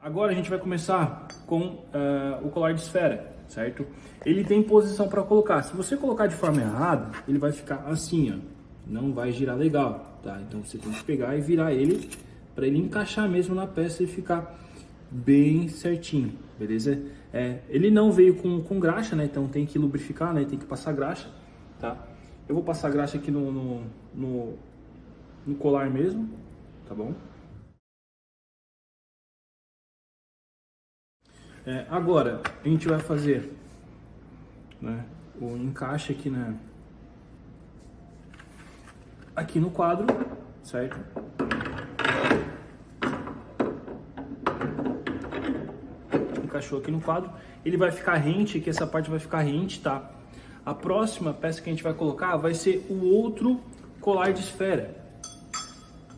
Agora a gente vai começar com o colar de esfera, certo? Ele tem posição para colocar. Se você colocar de forma errada, ele vai ficar assim, ó. Não vai girar legal, tá? Então você tem que pegar e virar ele para ele encaixar mesmo na peça e ficar bem certinho, beleza? Ele não veio com graxa, né? Então tem que lubrificar, né? Tem que passar graxa, tá? Eu vou passar graxa aqui no colar mesmo, tá bom? Agora a gente vai fazer, né, o encaixe aqui no quadro, certo? Encaixou aqui no quadro, ele vai ficar rente, aqui essa parte vai ficar rente, tá? A próxima peça que a gente vai colocar vai ser o outro colar de esfera,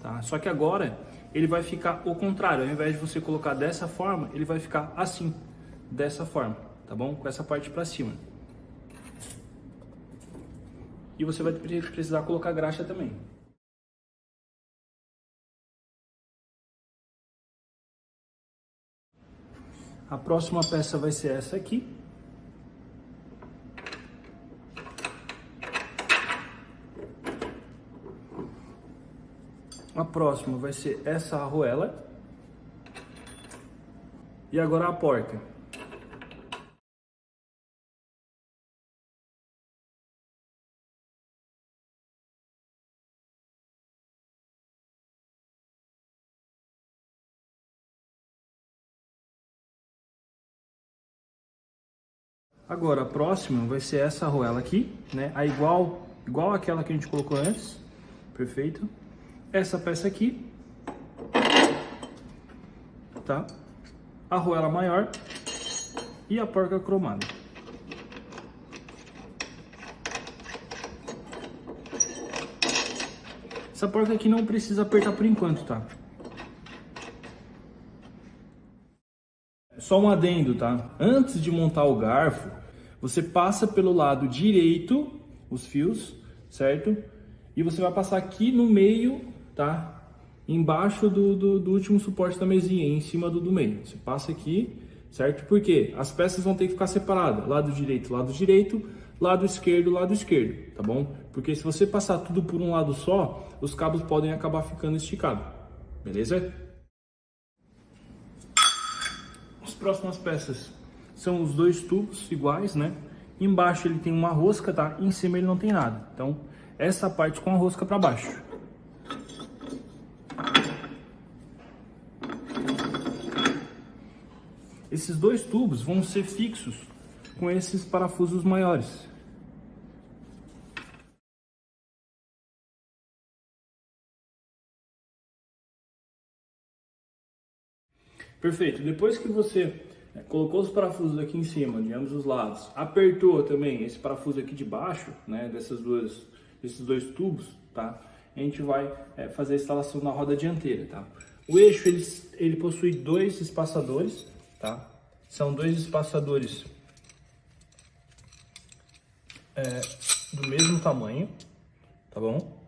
tá? Só que agora ele vai ficar o contrário, ao invés de você colocar dessa forma, ele vai ficar assim, dessa forma, tá bom? Com essa parte para cima. E você vai precisar colocar graxa também. A próxima peça vai ser essa aqui. A próxima vai ser essa arruela. E agora a porca. Agora a próxima vai ser essa arruela aqui, né? Igual aquela que a gente colocou antes. Perfeito. Essa peça aqui, tá? A arruela maior e a porca cromada. Essa porca aqui não precisa apertar por enquanto, tá? Só um adendo, tá? Antes de montar o garfo, você passa pelo lado direito os fios, certo? E você vai passar aqui no meio, tá? Embaixo do último suporte da mesinha, em cima do meio. Você passa aqui, certo? Porque as peças vão ter que ficar separadas. Lado direito, lado esquerdo, tá bom? Porque se você passar tudo por um lado só, os cabos podem acabar ficando esticados, beleza? As próximas peças são os dois tubos iguais, né? Embaixo ele tem uma rosca, tá? Em cima ele não tem nada. Então, essa parte com a rosca para baixo. Esses dois tubos vão ser fixos com esses parafusos maiores. Perfeito. Depois que você colocou os parafusos aqui em cima, de ambos os lados, apertou também esse parafuso aqui de baixo, né, desses dois tubos, tá? A gente vai fazer a instalação na roda dianteira, tá? O eixo ele possui dois espaçadores, tá? São dois espaçadores do mesmo tamanho, tá bom?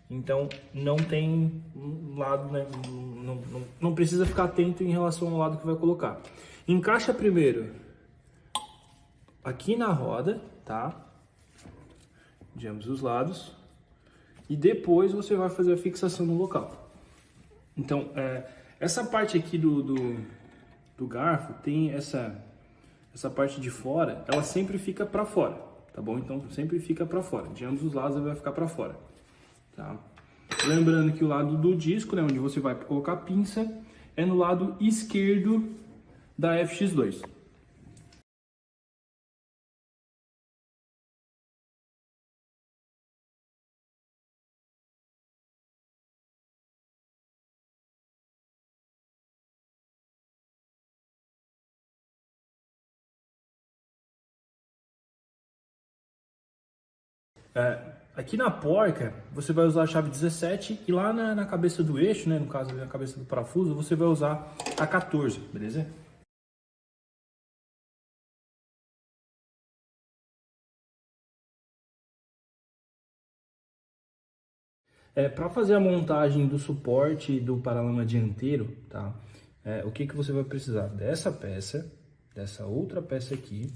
Então não tem um lado, né? Não precisa ficar atento em relação ao lado que vai colocar. Encaixa primeiro aqui na roda, tá? De ambos os lados. E depois você vai fazer a fixação no local. Então, essa parte aqui do garfo tem essa parte de fora, ela sempre fica para fora, tá bom? Então sempre fica para fora. De ambos os lados ela vai ficar para fora. Tá? Lembrando que o lado do disco, né, onde você vai colocar a pinça, é no lado esquerdo da FX2. Aqui na porca, você vai usar a chave 17 e lá na cabeça do eixo, né, no caso na cabeça do parafuso, você vai usar a 14, beleza? Para fazer a montagem do suporte do paralama dianteiro, tá? o que que você vai precisar? Dessa peça, dessa outra peça aqui,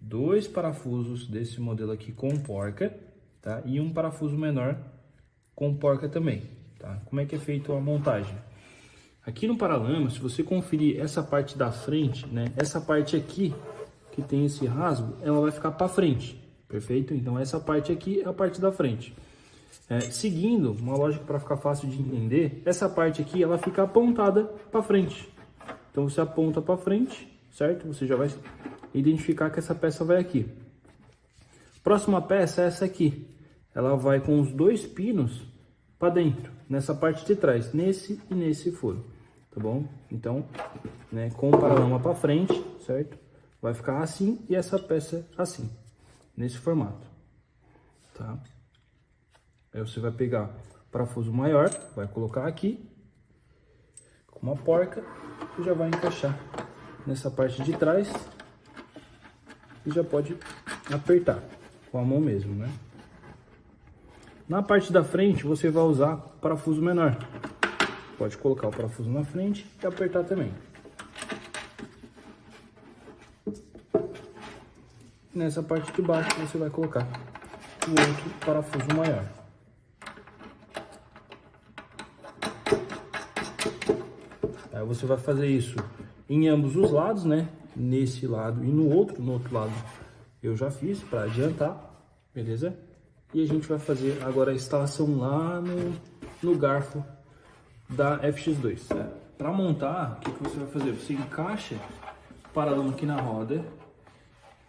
2 parafusos desse modelo aqui com porca, tá? E um parafuso menor com porca também, tá? Como é que é feita a montagem? Aqui no paralama, se você conferir essa parte da frente, né? Essa parte aqui, que tem esse rasgo, ela vai ficar para frente, perfeito? Então essa parte aqui é a parte da frente. Seguindo uma lógica para ficar fácil de entender, essa parte aqui ela fica apontada para frente. Então você aponta para frente, certo? Você já vai identificar que essa peça vai aqui. Próxima peça é essa aqui. Ela vai com os 2 pinos para dentro, nessa parte de trás, nesse e nesse furo, tá bom? Então, né, com o paralama para frente, certo? Vai ficar assim e essa peça assim, nesse formato, tá? Aí você vai pegar o parafuso maior, vai colocar aqui com uma porca e já vai encaixar nessa parte de trás e já pode apertar com a mão mesmo, né? Na parte da frente você vai usar parafuso menor. Pode colocar o parafuso na frente e apertar também. Nessa parte de baixo você vai colocar o outro parafuso maior. Aí você vai fazer isso em ambos os lados, né? Nesse lado e no outro lado eu já fiz para adiantar, beleza? E a gente vai fazer agora a instalação lá no garfo da FX2. Para montar, o que você vai fazer? Você encaixa o paralama aqui na roda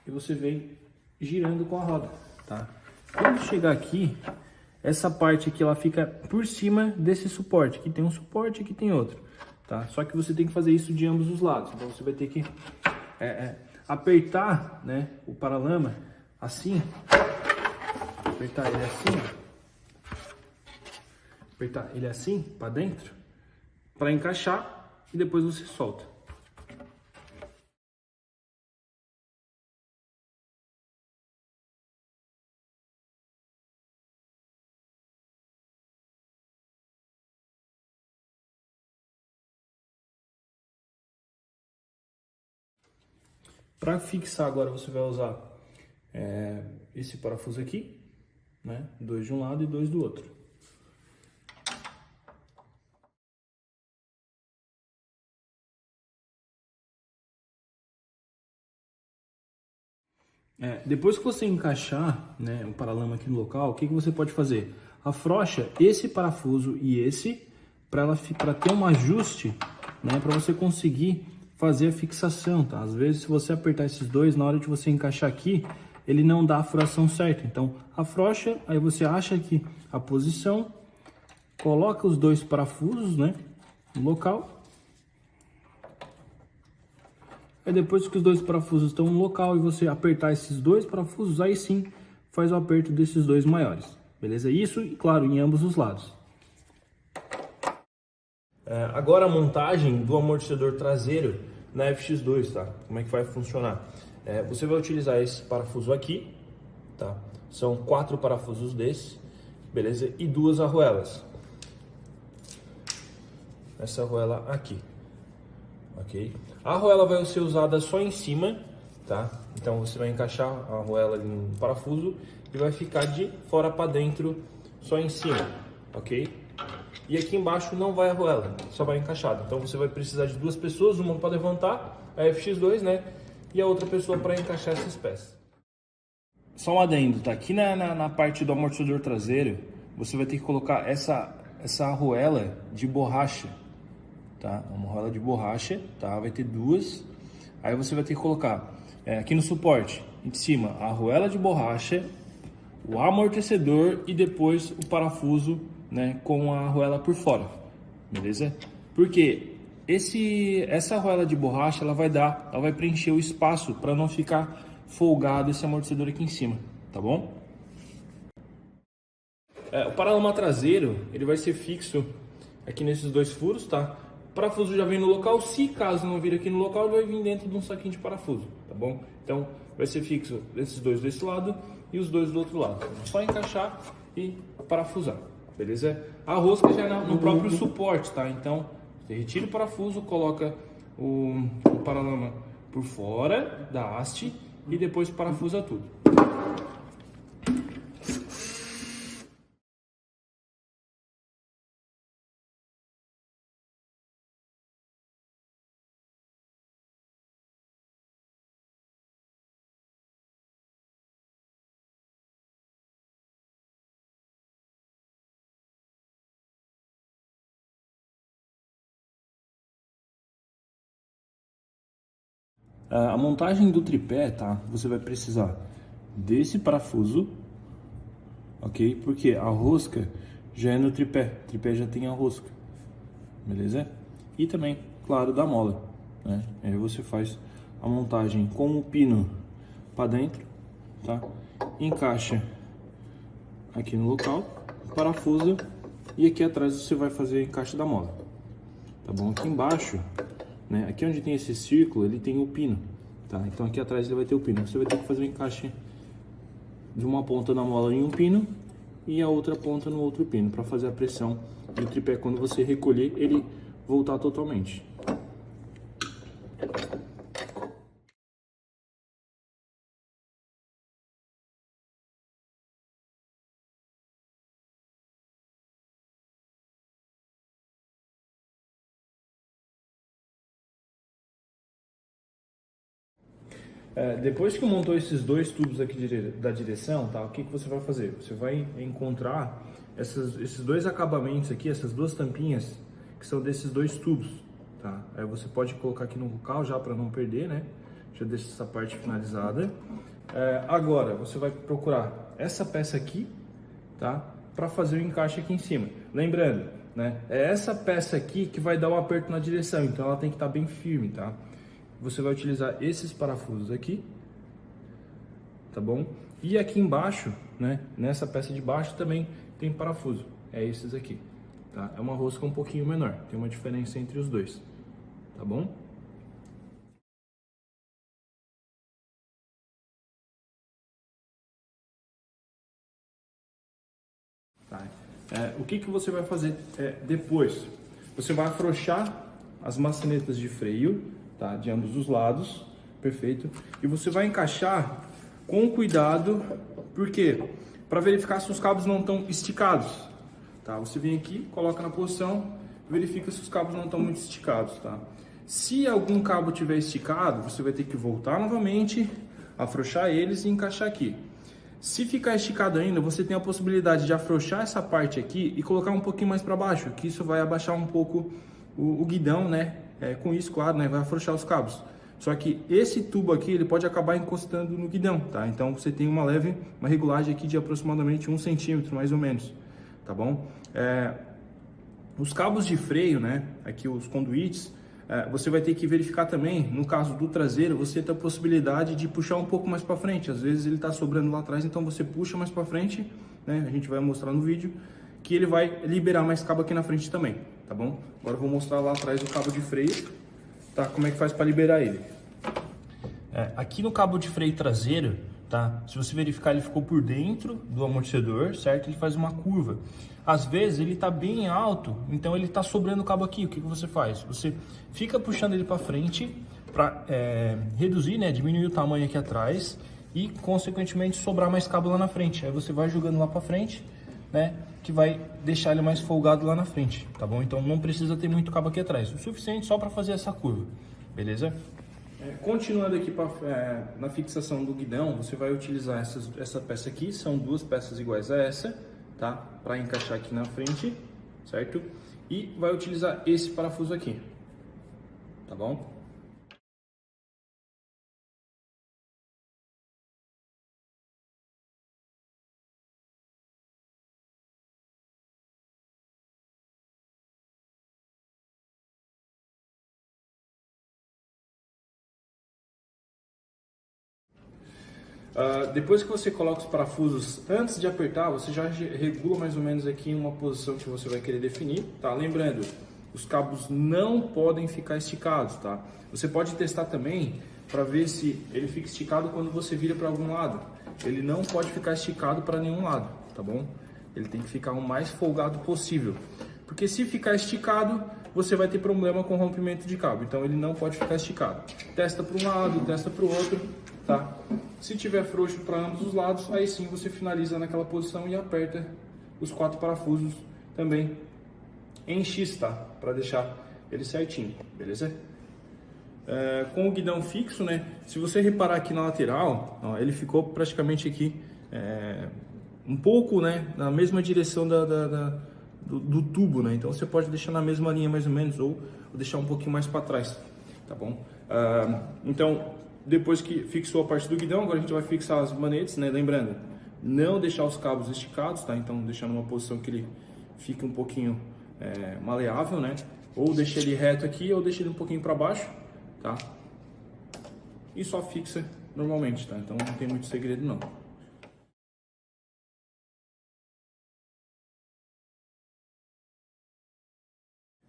e você vem girando com a roda, tá? Quando chegar aqui, essa parte aqui ela fica por cima desse suporte. Aqui tem um suporte, aqui tem outro, tá? Só que você tem que fazer isso de ambos os lados. Então você vai ter que apertar, né, o paralama assim, apertar ele assim, apertar ele assim para dentro, para encaixar e depois você solta. Para fixar agora você vai usar esse parafuso aqui, né? 2 de um lado e 2 do outro. Depois que você encaixar, né, o paralama aqui no local, o que você pode fazer? Afrouxa esse parafuso e esse para ter um ajuste, né, para você conseguir fazer a fixação, tá? Às vezes, se você apertar esses dois, na hora de você encaixar aqui, ele não dá a furação certa. Então, afrouxa, aí você acha aqui a posição, coloca os 2 parafusos, né, no local. Aí depois que os 2 parafusos estão no local e você apertar esses 2 parafusos, aí sim faz o aperto desses 2 maiores, beleza? Isso, claro, em ambos os lados. Agora a montagem do amortecedor traseiro na FX2, tá? Como é que vai funcionar? Você vai utilizar esse parafuso aqui, tá? São 4 parafusos desses, beleza? E 2 arruelas. Essa arruela aqui, ok? A arruela vai ser usada só em cima, tá? Então você vai encaixar a arruela ali no parafuso e vai ficar de fora para dentro só em cima, ok? E aqui embaixo não vai arruela, só vai encaixado. Então você vai precisar de 2 pessoas, uma para levantar a FX2, né? E a outra pessoa para encaixar essas peças. Só um adendo, tá? Aqui na parte do amortecedor traseiro, você vai ter que colocar essa arruela de borracha, tá? Uma arruela de borracha, tá? Vai ter 2. Aí você vai ter que colocar aqui no suporte, em cima, a arruela de borracha, o amortecedor e depois o parafuso, né, com a arruela por fora, beleza? Porque essa arruela de borracha ela vai preencher o espaço para não ficar folgado esse amortecedor aqui em cima, tá bom? O paralama traseiro ele vai ser fixo aqui nesses 2 furos, tá? O parafuso já vem no local, se caso não vir aqui no local, ele vai vir dentro de um saquinho de parafuso, tá bom? Então vai ser fixo esses 2 desse lado e os 2 do outro lado. É só encaixar e parafusar. Beleza? A rosca já é no próprio suporte, tá? Então, Você retira o parafuso, coloca o paralama por fora da haste e depois parafusa tudo. A montagem do tripé, tá? Você vai precisar desse parafuso, ok? Porque a rosca já é no tripé, o tripé já tem a rosca, beleza? E também, claro, da mola, né? Aí você faz a montagem com o pino para dentro, tá? Encaixa aqui no local, parafusa e aqui atrás você vai fazer o encaixe da mola, tá bom? Aqui embaixo, né? Aqui onde tem esse círculo, ele tem o pino, tá? Então aqui atrás ele vai ter o pino. Você vai ter que fazer o encaixe de uma ponta na mola em um pino e a outra ponta no outro pino, para fazer a pressão do tripé quando você recolher ele voltar totalmente. Depois que montou esses dois tubos aqui da direção, tá? O que você vai fazer? Você vai encontrar esses dois acabamentos aqui, essas duas tampinhas, que são desses dois tubos, tá? Aí você pode colocar aqui no local já para não perder, né? Já deixa essa parte finalizada. Agora, você vai procurar essa peça aqui, tá? Para fazer o encaixe aqui em cima. Lembrando, né? É essa peça aqui que vai dar o aperto na direção, então ela tem que estar bem firme, tá? Você vai utilizar esses parafusos aqui, tá bom? E aqui embaixo, né, nessa peça de baixo também tem parafuso, é esses aqui, tá? É uma rosca um pouquinho menor, tem uma diferença entre os dois, tá bom? Tá. O que você vai fazer depois? Você vai afrouxar as maçanetas de freio, tá? De ambos os lados, perfeito? E você vai encaixar com cuidado, por quê? Para verificar se os cabos não estão esticados, tá? Você vem aqui, coloca na posição, verifica se os cabos não estão muito esticados, tá? Se algum cabo tiver esticado, você vai ter que voltar novamente, afrouxar eles e encaixar aqui. Se ficar esticado ainda, você tem a possibilidade de afrouxar essa parte aqui e colocar um pouquinho mais para baixo, que isso vai abaixar um pouco o guidão, né? Com isso, claro, né? Vai afrouxar os cabos. Só que esse tubo aqui, ele pode acabar encostando no guidão, tá? Então você tem uma regulagem aqui de aproximadamente 1 centímetro, mais ou menos, tá bom? Os cabos de freio, né? Aqui os conduítes, você vai ter que verificar também, no caso do traseiro, você tem a possibilidade de puxar um pouco mais para frente. Às vezes ele está sobrando lá atrás, então você puxa mais para frente, né? A gente vai mostrar no vídeo que ele vai liberar mais cabo aqui na frente também, tá bom? Agora eu vou mostrar lá atrás o cabo de freio, tá? Como é que faz para liberar ele. Aqui no cabo de freio traseiro, tá? Se você verificar, ele ficou por dentro do amortecedor, certo? Ele faz uma curva. Às vezes ele tá bem alto, então ele tá sobrando o cabo aqui. O que você faz? Você fica puxando ele para frente para reduzir, né? Diminuir o tamanho aqui atrás e consequentemente sobrar mais cabo lá na frente. Aí você vai jogando lá para frente, né? Que vai deixar ele mais folgado lá na frente, tá bom? Então não precisa ter muito cabo aqui atrás, o suficiente só para fazer essa curva, beleza? Continuando aqui na fixação do guidão, você vai utilizar essa peça aqui, são duas peças iguais a essa, tá? Para encaixar aqui na frente, certo? E vai utilizar esse parafuso aqui, tá bom? Depois que você coloca os parafusos, antes de apertar, você já regula mais ou menos aqui uma posição que você vai querer definir, tá? Lembrando, os cabos não podem ficar esticados, tá? Você pode testar também para ver se ele fica esticado quando você vira para algum lado. Ele não pode ficar esticado para nenhum lado, tá bom? Ele tem que ficar o mais folgado possível. Porque se ficar esticado, você vai ter problema com rompimento de cabo. Então ele não pode ficar esticado. Testa para um lado, testa para o outro, tá? Se tiver frouxo para ambos os lados, aí sim você finaliza naquela posição e aperta os 4 parafusos também em X, tá? Para deixar ele certinho, beleza? Com o guidão fixo, né? Se você reparar aqui na lateral, ó, ele ficou praticamente aqui um pouco, né, na mesma direção do tubo, né? Então você pode deixar na mesma linha mais ou menos ou deixar um pouquinho mais para trás, tá bom? Então depois que fixou a parte do guidão, agora a gente vai fixar as manetes, né? Lembrando, não deixar os cabos esticados, tá? Então deixar numa posição que ele fique um pouquinho maleável, né? Ou deixa ele reto aqui ou deixa ele um pouquinho para baixo, tá? E só fixa normalmente, tá? Então não tem muito segredo não.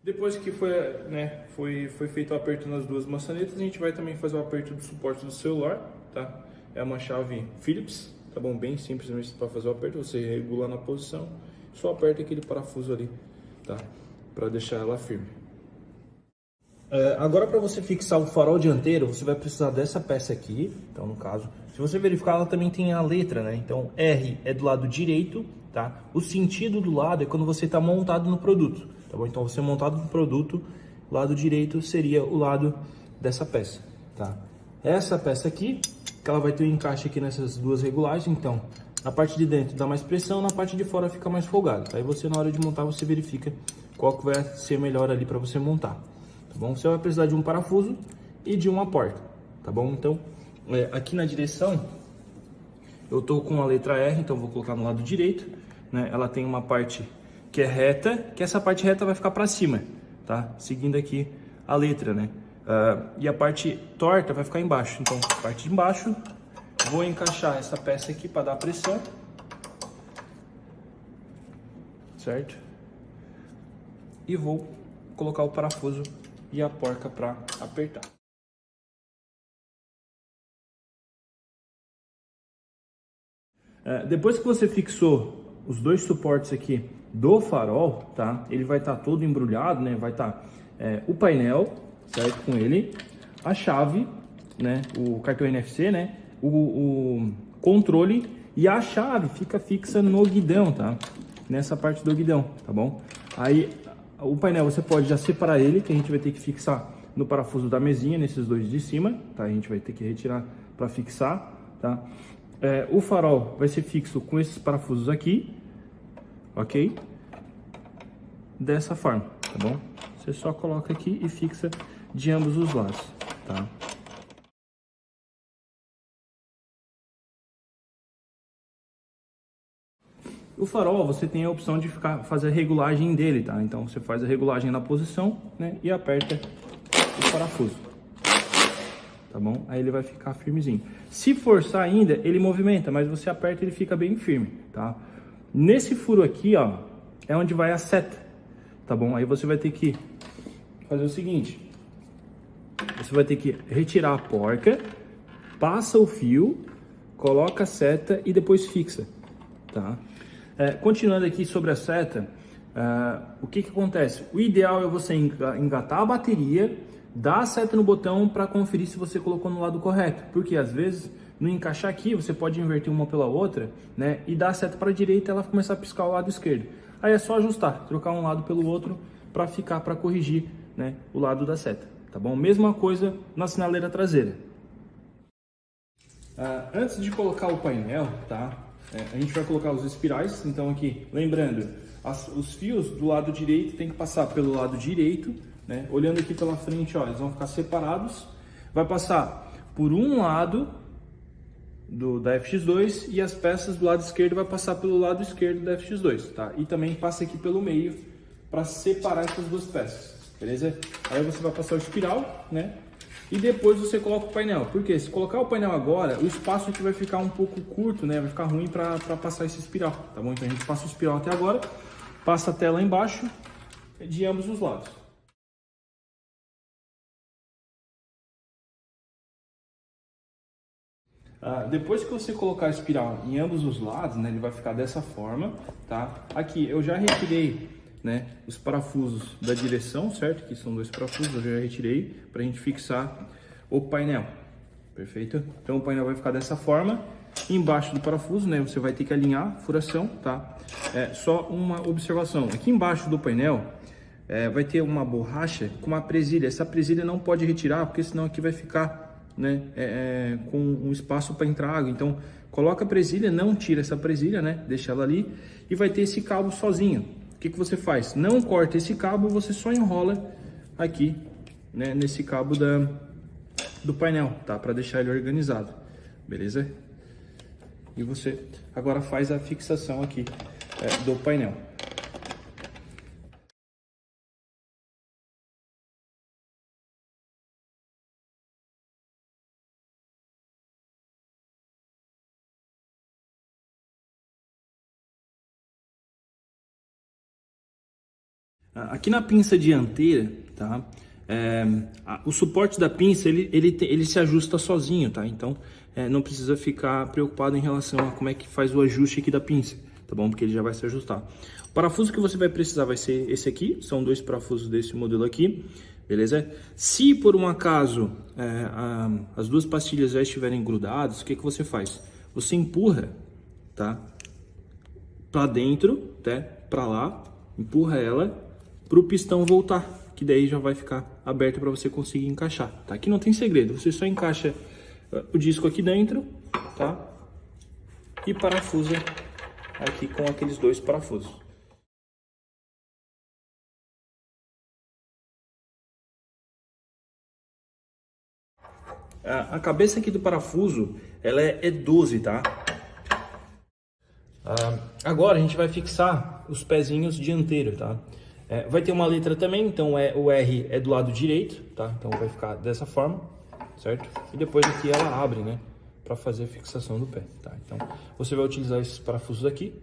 Depois que foi feito o aperto nas duas maçanetas, a gente vai também fazer o aperto do suporte do celular, tá? É uma chave Phillips, tá bom? Bem simples mesmo para fazer o aperto, você regula na posição, só aperta aquele parafuso ali, tá? Para deixar ela firme. Agora, para você fixar o farol dianteiro, você vai precisar dessa peça aqui. Então, no caso, se você verificar, ela também tem a letra, né? Então, R é do lado direito, tá? O sentido do lado é quando você está montado no produto, tá bom? Então, você montado no produto, o lado direito seria o lado dessa peça, tá? Essa peça aqui, que ela vai ter um encaixe aqui nessas duas regulagens. Então, na parte de dentro dá mais pressão, na parte de fora fica mais folgado. Aí você, na hora de montar, você verifica qual que vai ser melhor ali para você montar. Tá bom? Você vai precisar de um parafuso e de uma porta, tá bom? Então, aqui na direção, eu tô com a letra R, então vou colocar no lado direito, né? Ela tem uma parte que é reta, que essa parte reta vai ficar para cima, tá? Seguindo aqui a letra, né? E a parte torta vai ficar embaixo. Então, a parte de embaixo, vou encaixar essa peça aqui para dar pressão, certo? E vou colocar o parafuso e a porca para apertar. Depois que você fixou os dois suportes aqui do farol, tá? Ele vai estar todo embrulhado, né? Vai estar o painel, certo? Com ele, a chave, né? O cartão NFC, né? O controle e a chave fica fixa no guidão, tá? Nessa parte do guidão, tá bom? Aí o painel você pode já separar ele, que a gente vai ter que fixar no parafuso da mesinha, nesses dois de cima, tá? A gente vai ter que retirar para fixar, tá? O farol vai ser fixo com esses parafusos aqui, ok? Dessa forma, tá bom? Você só coloca aqui e fixa de ambos os lados, tá? O farol, você tem a opção de fazer a regulagem dele, tá? Então, você faz a regulagem na posição, né? E aperta o parafuso, tá bom? Aí ele vai ficar firmezinho. Se forçar ainda, ele movimenta, mas você aperta e ele fica bem firme, tá? Nesse furo aqui, ó, é onde vai a seta, tá bom? Aí você vai ter que fazer o seguinte. Você vai ter que retirar a porca, passa o fio, coloca a seta e depois fixa, tá? Continuando aqui sobre a seta, o que acontece? O ideal é você engatar a bateria, dar a seta no botão para conferir se você colocou no lado correto, porque às vezes no encaixar aqui você pode inverter uma pela outra, né? E dar a seta para a direita e ela começar a piscar o lado esquerdo. Aí é só ajustar, trocar um lado pelo outro para corrigir, né, o lado da seta, tá bom? Mesma coisa na sinaleira traseira. Antes de colocar o painel, tá? A gente vai colocar os espirais. Então aqui, lembrando, os fios do lado direito tem que passar pelo lado direito, né? Olhando aqui pela frente, ó, eles vão ficar separados. Vai passar por um lado da FX2 e as peças do lado esquerdo vai passar pelo lado esquerdo da FX2, tá? E também passa aqui pelo meio para separar essas duas peças, beleza? Aí você vai passar o espiral, né? E depois você coloca o painel. Porque se colocar o painel agora, o espaço aqui vai ficar um pouco curto, né? Vai ficar ruim para passar esse espiral, tá bom? Então a gente passa o espiral até agora, passa até lá embaixo, de ambos os lados. Depois que você colocar a espiral em ambos os lados, né? Ele vai ficar dessa forma, tá? Aqui eu já retirei né, os parafusos da direção, certo? Que são 2 parafusos, eu já retirei para a gente fixar o painel, perfeito? Então o painel vai ficar dessa forma. Embaixo do parafuso, né, você vai ter que alinhar a furação, tá? Só uma observação, aqui embaixo do painel vai ter uma borracha com uma presilha. Essa presilha não pode retirar, porque senão aqui vai ficar, né, com um espaço para entrar água. Então coloca a presilha, não tira essa presilha, né, deixa ela ali, e vai ter esse cabo sozinho. O que você faz? Não corta esse cabo, você só enrola aqui, né, nesse cabo do painel, tá? Para deixar ele organizado, beleza? E você agora faz a fixação aqui do painel. Aqui na pinça dianteira, tá? O suporte da pinça ele se ajusta sozinho, tá? Então não precisa ficar preocupado em relação a como é que faz o ajuste aqui da pinça, tá bom? Porque ele já vai se ajustar. O parafuso que você vai precisar vai ser esse aqui, são 2 parafusos desse modelo aqui, beleza? Se por um acaso as 2 pastilhas já estiverem grudadas, o que você faz? Você empurra, tá? Para dentro, tá? Para lá, empurra ela para o pistão voltar, que daí já vai ficar aberto para você conseguir encaixar, tá? Aqui não tem segredo, você só encaixa o disco aqui dentro, tá? E parafusa aqui com aqueles 2 parafusos. A cabeça aqui do parafuso, ela é 12, tá? Agora a gente vai fixar os pezinhos dianteiros, tá? Vai ter uma letra também, então o R é do lado direito, tá? Então vai ficar dessa forma, certo? E depois aqui ela abre, né? Para fazer a fixação do pé, tá? Então você vai utilizar esses parafusos aqui,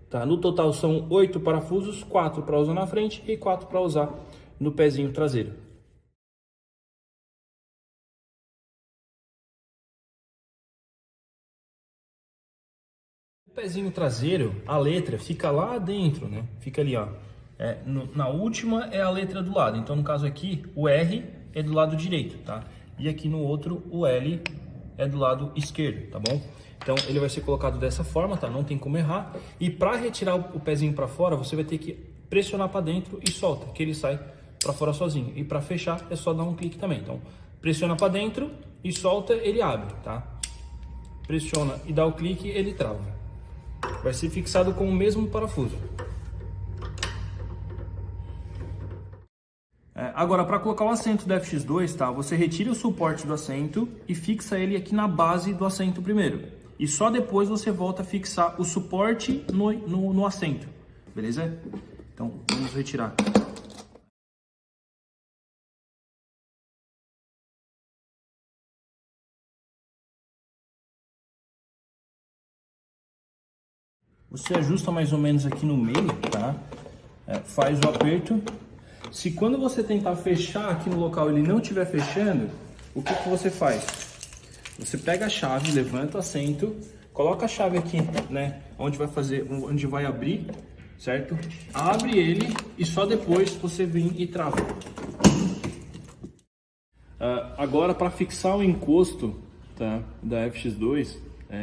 tá? No total são 8 parafusos, 4 para usar na frente e 4 para usar no pezinho traseiro. O pezinho traseiro, a letra fica lá dentro, né? Fica ali, ó. Na última é a letra do lado, então no caso aqui o R é do lado direito, tá? E aqui no outro o L é do lado esquerdo, tá bom? Então ele vai ser colocado dessa forma, tá? Não tem como errar. E para retirar o pezinho para fora, você vai ter que pressionar para dentro e solta, que ele sai para fora sozinho. E para fechar é só dar um clique também. Então pressiona para dentro e solta, ele abre, tá? Pressiona e dá o clique, ele trava. Vai ser fixado com o mesmo parafuso. Agora, para colocar o assento do FX2, tá? Você retira o suporte do assento e fixa ele aqui na base do assento primeiro. E só depois você volta a fixar o suporte no assento, beleza? Então, vamos retirar. Você ajusta mais ou menos aqui no meio, tá? Faz o aperto. Se quando você tentar fechar aqui no local ele não estiver fechando, o que você faz? Você pega a chave, levanta o assento, coloca a chave aqui, né? Onde vai abrir, certo? Abre ele e só depois você vem e trava. Agora para fixar o encosto, tá, da FX2,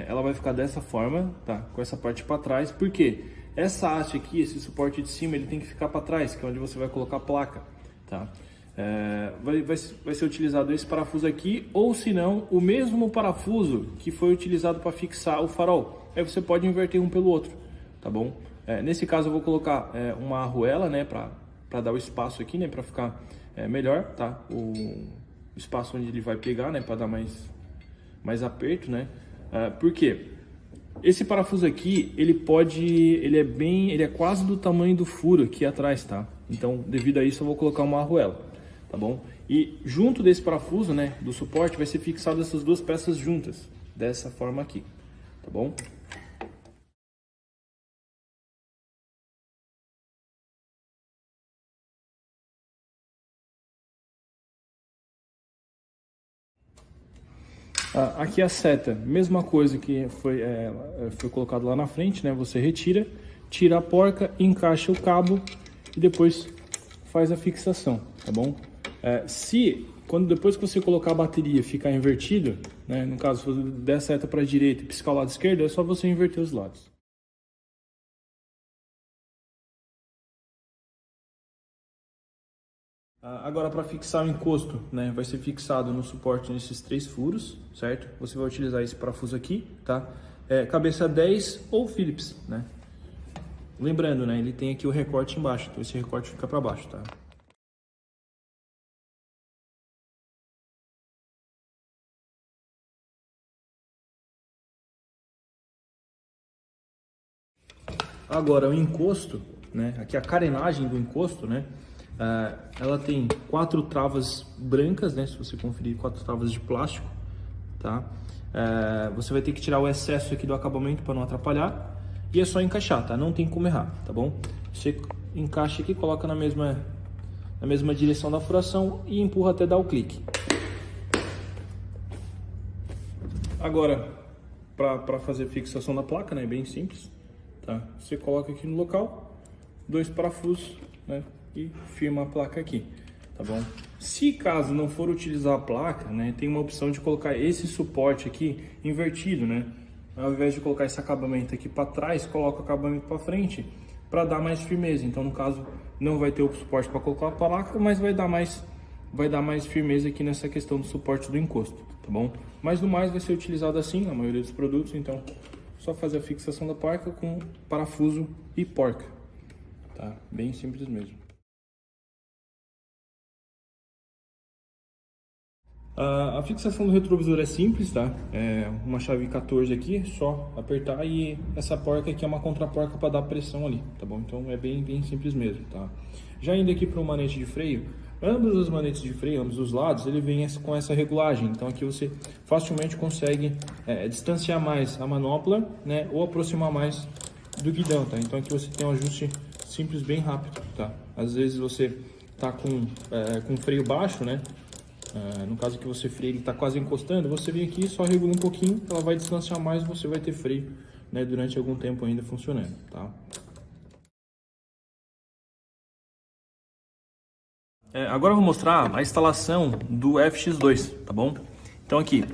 ela vai ficar dessa forma, tá? Com essa parte para trás, por quê? Essa haste aqui, esse suporte de cima, ele tem que ficar para trás, que é onde você vai colocar a placa, tá? Vai ser utilizado esse parafuso aqui, ou se não, o mesmo parafuso que foi utilizado para fixar o farol. Aí você pode inverter um pelo outro, tá bom? Nesse caso eu vou colocar uma arruela, né, para dar o espaço aqui, né, para ficar melhor, tá? O espaço onde ele vai pegar, né, para dar mais aperto, né? Por quê? Esse parafuso aqui, ele é quase do tamanho do furo aqui atrás, tá? Então, devido a isso, eu vou colocar uma arruela, tá bom? E junto desse parafuso, né, do suporte, vai ser fixado essas 2 peças juntas, dessa forma aqui, tá bom? Aqui a seta, mesma coisa que foi colocado lá na frente, né? Você tira a porca, encaixa o cabo e depois faz a fixação, tá bom? Depois que você colocar a bateria ficar invertido, né, no caso, se você der seta para a direita e piscar o lado esquerdo, é só você inverter os lados. Agora, para fixar o encosto, né, vai ser fixado no suporte nesses 3 furos, certo? Você vai utilizar esse parafuso aqui, tá? Cabeça 10 ou Phillips, né? Lembrando, né, ele tem aqui o recorte embaixo, então esse recorte fica para baixo, tá? Agora, o encosto, né, aqui a carenagem do encosto, né, ela tem 4 travas brancas, né, se você conferir, 4 travas de plástico, tá? Você vai ter que tirar o excesso aqui do acabamento para não atrapalhar, e é só encaixar, tá? Não tem como errar, tá bom? Você encaixa aqui, coloca na mesma direção da furação e empurra até dar o clique. Agora, para fazer a fixação da placa, né, é bem simples. Tá? Você coloca aqui no local, 2 parafusos, né, e firma a placa aqui, tá bom? Se caso não for utilizar a placa, né, tem uma opção de colocar esse suporte aqui invertido, né? Ao invés de colocar esse acabamento aqui para trás, coloca o acabamento para frente para dar mais firmeza. Então, no caso, não vai ter o suporte para colocar a placa, mas vai dar mais firmeza aqui nessa questão do suporte do encosto, tá bom? Mas no mais vai ser utilizado assim na maioria dos produtos, então só fazer a fixação da placa com parafuso e porca, tá? Bem simples mesmo. A fixação do retrovisor é simples, tá? É uma chave 14 aqui, só apertar, e essa porca aqui é uma contraporca para dar pressão ali, tá bom? Então é bem simples mesmo, tá? Já indo aqui para o manete de freio, ambos os manetes de freio, ambos os lados, ele vem com essa regulagem. Então aqui você facilmente consegue distanciar mais a manopla, né, ou aproximar mais do guidão, tá? Então aqui você tem um ajuste simples, bem rápido, tá? Às vezes você tá com freio baixo, né? No caso que você freia, ele está quase encostando, você vem aqui, só regula um pouquinho, ela vai distanciar mais e você vai ter freio, né, durante algum tempo ainda funcionando, tá? Agora eu vou mostrar a instalação do FX2, tá bom? Então aqui,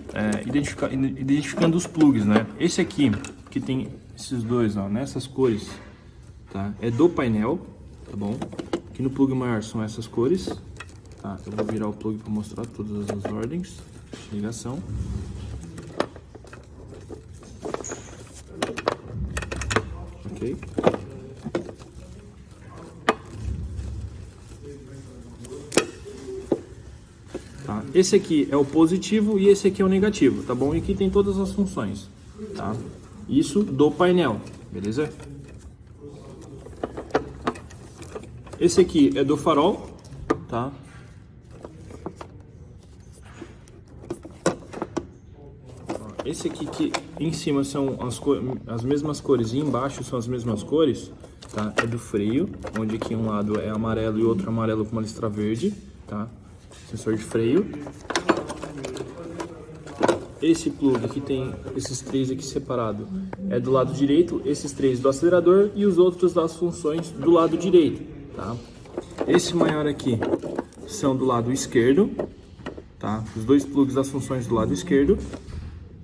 identificando os plugs, né? Esse aqui, que tem esses dois, ó, nessas cores, tá? É do painel, tá bom? Aqui no plug maior são essas cores. Tá, eu vou virar o plug para mostrar todas as ordens de ligação. Ok. Tá, esse aqui é o positivo e esse aqui é o negativo, tá bom? E aqui tem todas as funções, tá? Isso do painel, beleza? Esse aqui é do farol, tá? Esse aqui que em cima são as mesmas cores e embaixo são as mesmas cores, tá? É do freio, onde aqui um lado é amarelo e outro amarelo com uma listra verde, tá? Sensor de freio. Esse plug que tem esses 3 aqui separado é do lado direito, esses 3 do acelerador e os outros das funções do lado direito, tá? Esse maior aqui são do lado esquerdo, tá? Os 2 plugs das funções do lado esquerdo.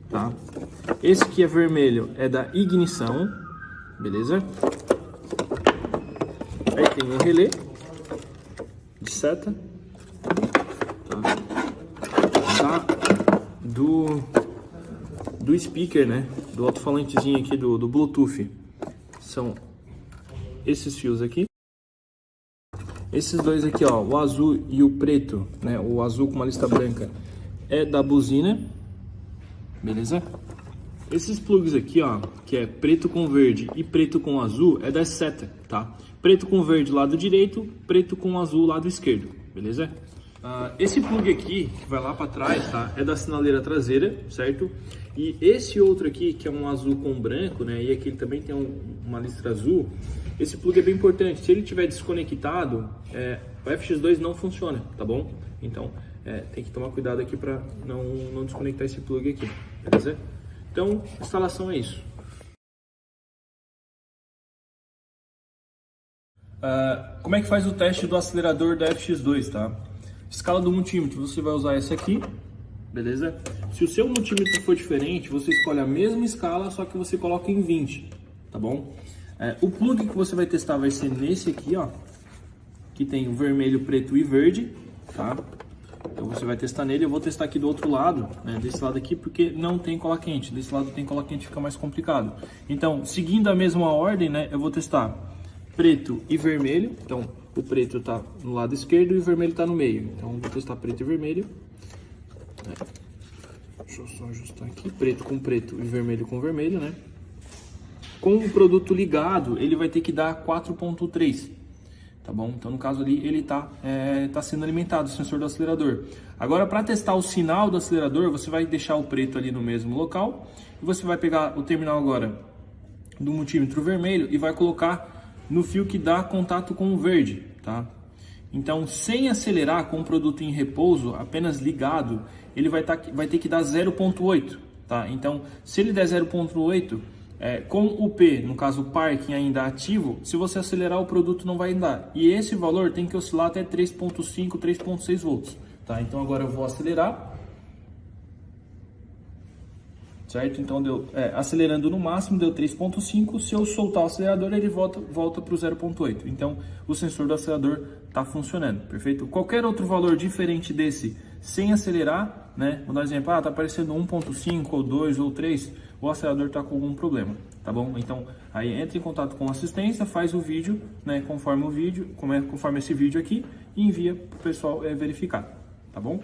Tá? Esse aqui é vermelho, é da ignição, beleza? Aí tem um relé de seta, tá? Do speaker, né? Do alto-falantezinho aqui do Bluetooth. São esses fios aqui. Esses dois aqui, ó, o azul e o preto, né? O azul com uma lista branca é da buzina. Beleza? Esses plugs aqui, ó, que é preto com verde e preto com azul, é da seta, tá? Preto com verde lado direito, preto com azul lado esquerdo, beleza? Esse plug aqui, que vai lá para trás, tá? É da sinaleira traseira, certo? E esse outro aqui, que é um azul com branco, né? E aqui ele também tem uma listra azul. Esse plug é bem importante. Se ele estiver desconectado, o FX2 não funciona, tá bom? Então, tem que tomar cuidado aqui para não desconectar esse plug aqui, beleza? Então, a instalação é isso. Como é que faz o teste do acelerador da FX2, tá? Escala do multímetro, você vai usar essa aqui, beleza? Se o seu multímetro for diferente, você escolhe a mesma escala, só que você coloca em 20, tá bom? O plug que você vai testar vai ser nesse aqui, ó, que tem o vermelho, preto e verde, tá? Então você vai testar nele, eu vou testar aqui do outro lado, né, desse lado aqui, porque não tem cola quente, desse lado tem cola quente, fica mais complicado. Então, seguindo a mesma ordem, né, eu vou testar preto e vermelho, então o preto tá no lado esquerdo e o vermelho tá no meio, então eu vou testar preto e vermelho. Deixa eu só ajustar aqui, preto com preto e vermelho com vermelho, né. Com o produto ligado, ele vai ter que dar 4.3. Tá bom? Então, no caso ali, ele tá sendo alimentado, o sensor do acelerador. Agora, para testar o sinal do acelerador, você vai deixar o preto ali no mesmo local e você vai pegar o terminal agora do multímetro vermelho e vai colocar no fio que dá contato com o verde, tá? Então, sem acelerar, com o produto em repouso, apenas ligado, ele vai ter que dar 0.8, tá? Então, se ele der 0.8, com o P, no caso o parking ainda ativo, se você acelerar o produto não vai andar. E esse valor tem que oscilar até 3.5, 3.6 volts. Tá? Então agora eu vou acelerar. Certo? Então acelerando no máximo deu 3.5. Se eu soltar o acelerador ele volta para o 0.8. Então o sensor do acelerador está funcionando. Perfeito? Qualquer outro valor diferente desse sem acelerar, né? Vou dar um exemplo, tá aparecendo 1.5 ou 2 ou 3, o acelerador está com algum problema, tá bom? Então, aí entra em contato com a assistência, faz o vídeo, né, conforme esse vídeo aqui, e envia para o pessoal verificar, tá bom?